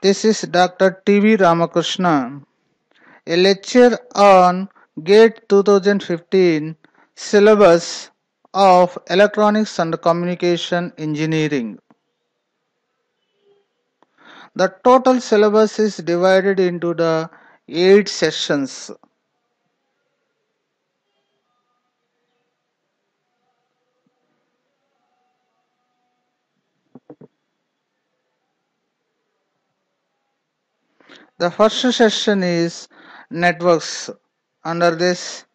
This is Dr. T.V. Ramakrishna, a lecture on GATE 2015 syllabus of Electronics and Communication Engineering. The total syllabus is divided into the 8 sessions. The first session is networks. Under this,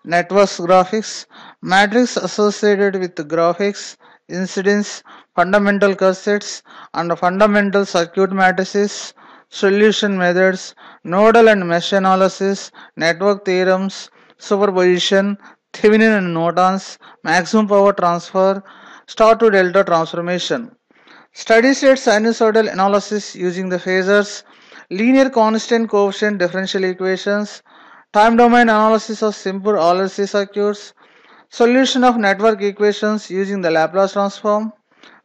networks graphics, matrix associated with graphics, incidence, fundamental cassettes, and fundamental circuit matrices, solution methods, nodal and mesh analysis, network theorems, superposition, Thevenin and Norton's, maximum power transfer, star to delta transformation. Steady state sinusoidal analysis using the phasors, linear constant coefficient differential equations, time domain analysis of simple RLC circuits, solution of network equations using the Laplace transform,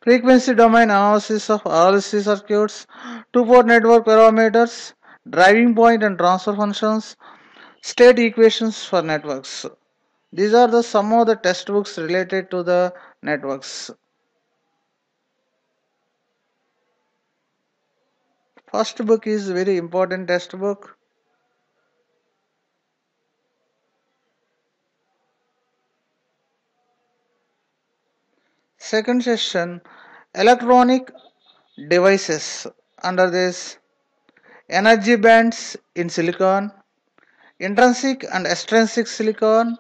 frequency domain analysis of RLC circuits, two-port network parameters, driving point and transfer functions, state equations for networks. These are some of the textbooks related to the networks. First book is very important textbook. Second session, electronic devices. Under this, energy bands in silicon, intrinsic and extrinsic silicon,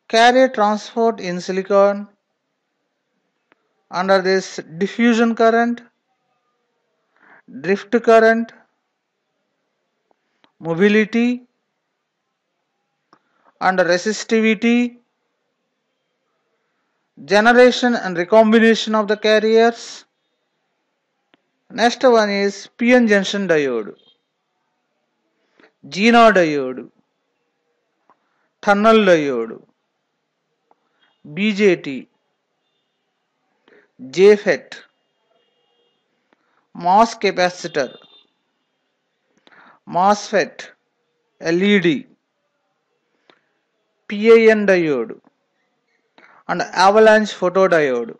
carrier transport in silicon. Under this, diffusion current, drift current, mobility, and resistivity, generation and recombination of the carriers. Next one is PN junction diode, GNO diode, tunnel diode, BJT, JFET, MOS capacitor, MOSFET, LED, PIN diode, and avalanche photodiode.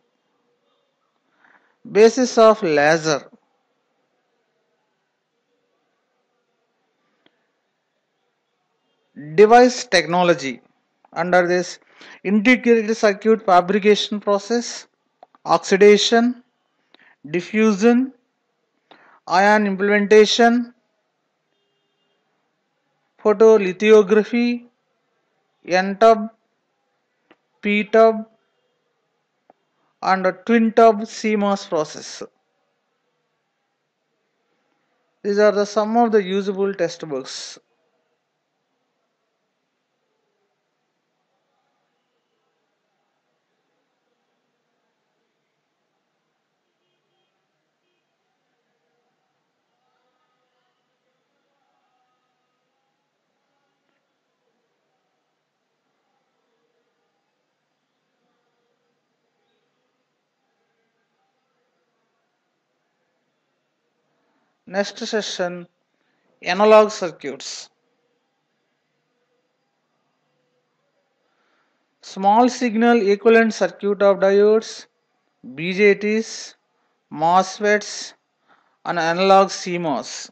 Basis of laser. Device technology. Under this, integrated circuit fabrication process, oxidation, diffusion, ion implementation, photolithography, N-tub, P-tub, and a twin tub CMOS process. These are some of the usable textbooks. Next session, analog circuits. Small signal equivalent circuit of diodes, BJTs, MOSFETs, and analog CMOS.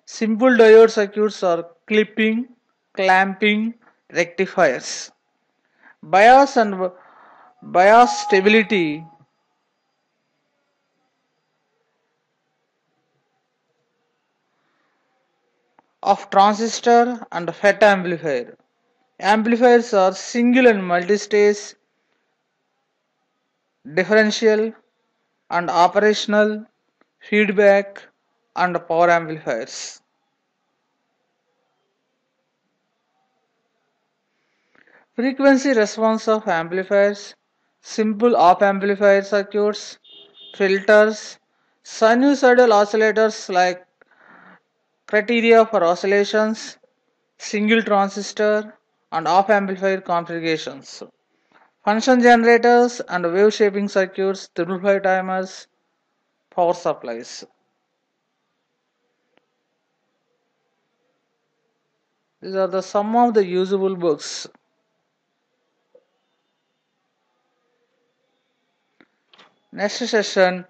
Simple diode circuits are clipping, clamping, rectifiers. Bias and bias stability of transistor and FET amplifier. Amplifiers are single and multi-stage, differential and operational, feedback and power amplifiers. Frequency response of amplifiers, simple op amplifier circuits, filters, sinusoidal oscillators like criteria for oscillations, single transistor and op amplifier configurations. Function generators and wave shaping circuits, 555 timers, power supplies. These are the some of the usable books. Next session,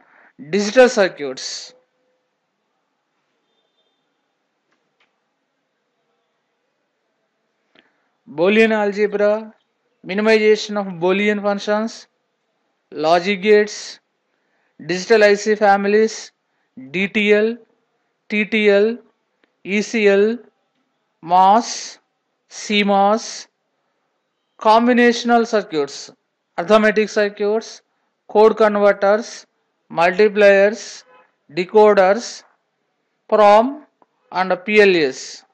digital circuits. Boolean algebra, minimization of Boolean functions, logic gates, digital IC families, DTL, TTL, ECL, MOS, CMOS, combinational circuits, arithmetic circuits, code converters, multipliers, decoders, PROM and PLAs,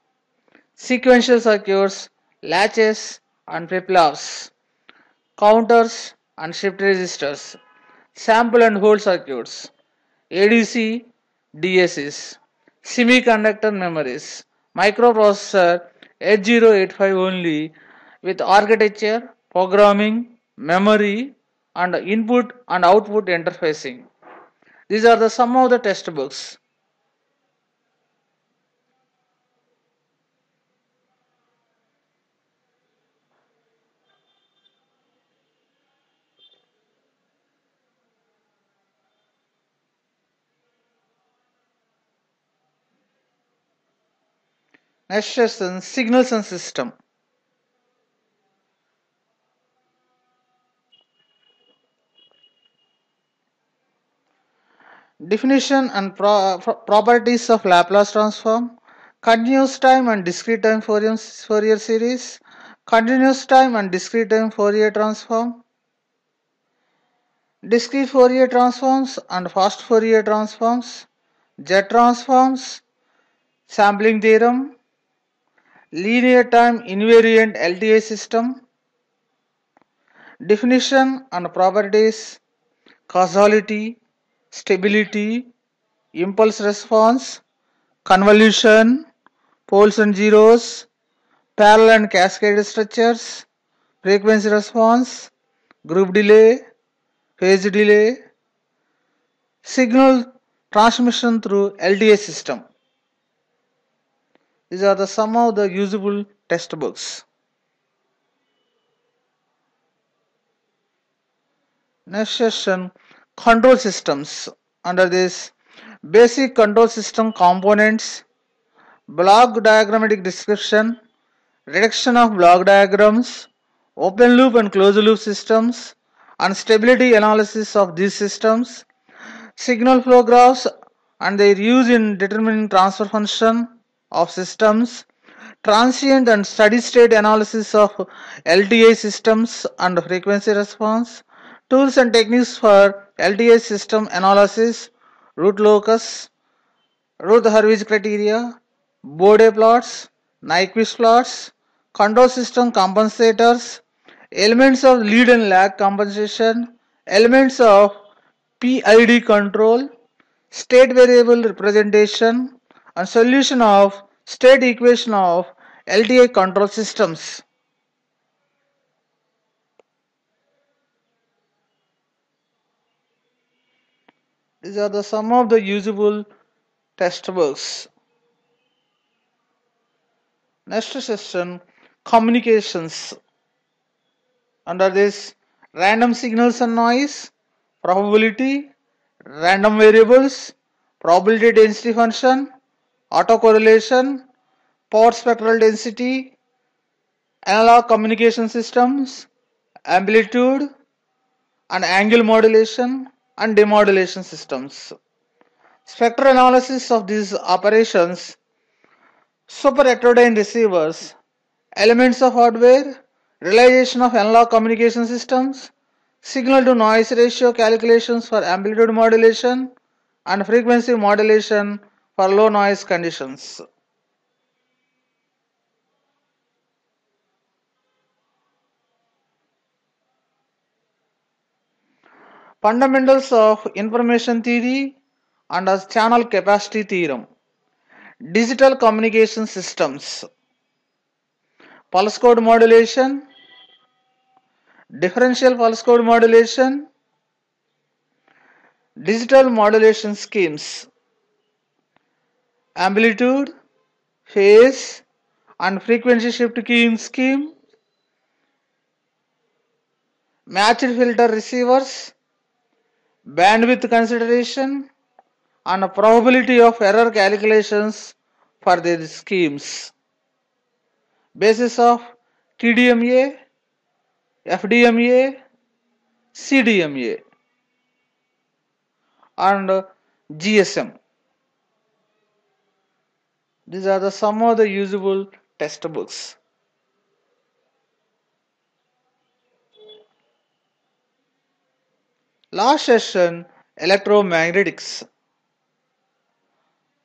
sequential circuits, latches and flip-flops, counters and shift registers, sample and hold circuits, ADC, DSs, semiconductor memories, microprocessor 8085 only with architecture, programming, memory, and input and output interfacing. These are the some of the textbooks. Next session, signals and system. Definition and properties of Laplace transform, continuous time and discrete time Fourier series, continuous time and discrete time Fourier transform, discrete Fourier transforms and fast Fourier transforms, jet transforms, sampling theorem, linear time invariant LTI system, definition and properties, causality, stability, impulse response, convolution, poles and zeros, parallel and cascade structures, frequency response, group delay, phase delay, signal transmission through LDA system. These are the some of the usable textbooks. Next session, control systems. Under this, basic control system components, block diagrammatic description, reduction of block diagrams, open loop and closed loop systems, and stability analysis of these systems, signal flow graphs and their use in determining transfer function of systems, transient and steady state analysis of LTI systems and frequency response, tools and techniques for LTI system analysis, root locus, Ruth-Hurwitz criteria, Bode plots, Nyquist plots, control system compensators, elements of lead and lag compensation, elements of PID control, state variable representation, and solution of state equation of LTI control systems. These are the some of the usable textbooks. Next session, communications. Under this, random signals and noise, probability, random variables, probability density function, autocorrelation, power spectral density, analog communication systems, amplitude and angle modulation and demodulation systems. Spectral analysis of these operations, super heterodyne receivers, elements of hardware, realization of analog communication systems, signal to noise ratio calculations for amplitude modulation and frequency modulation for low noise conditions. Fundamentals of information theory and as channel capacity theorem. Digital communication systems. Pulse code modulation, differential pulse code modulation, Digital modulation schemes, amplitude, phase, and frequency shift keying scheme, matched filter receivers, bandwidth consideration, and a probability of error calculations for these schemes. Basis of TDMA, FDMA, CDMA, and GSM. These are some of the usable textbooks. Last session, electromagnetics.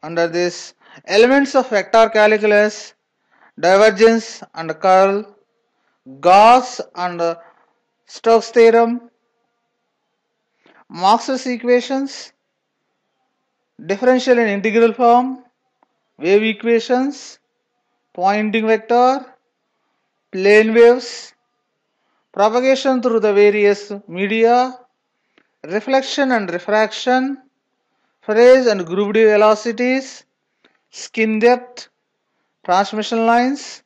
Under this, elements of vector calculus, divergence and curl, Gauss and Stokes theorem, Maxwell's equations, differential and integral form, wave equations, Poynting vector, plane waves, propagation through the various media, reflection and refraction, phase and grouped velocities, skin depth, transmission lines,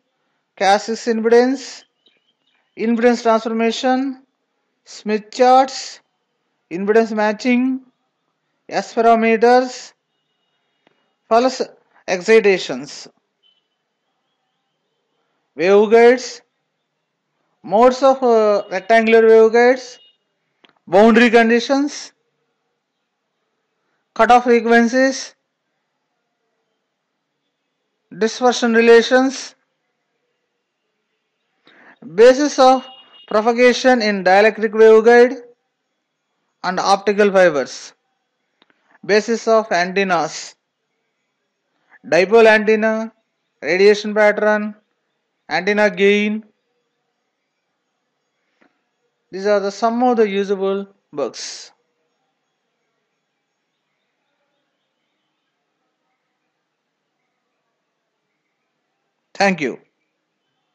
Cassius impedance, impedance transformation, Smith charts, impedance matching, S parameters, pulse excitations, waveguides, modes of rectangular waveguides, boundary conditions, cutoff frequencies, dispersion relations, basis of propagation in dielectric waveguide and optical fibers, basis of antennas, dipole antenna, radiation pattern, antenna gain. These are some of the usable books. Thank you.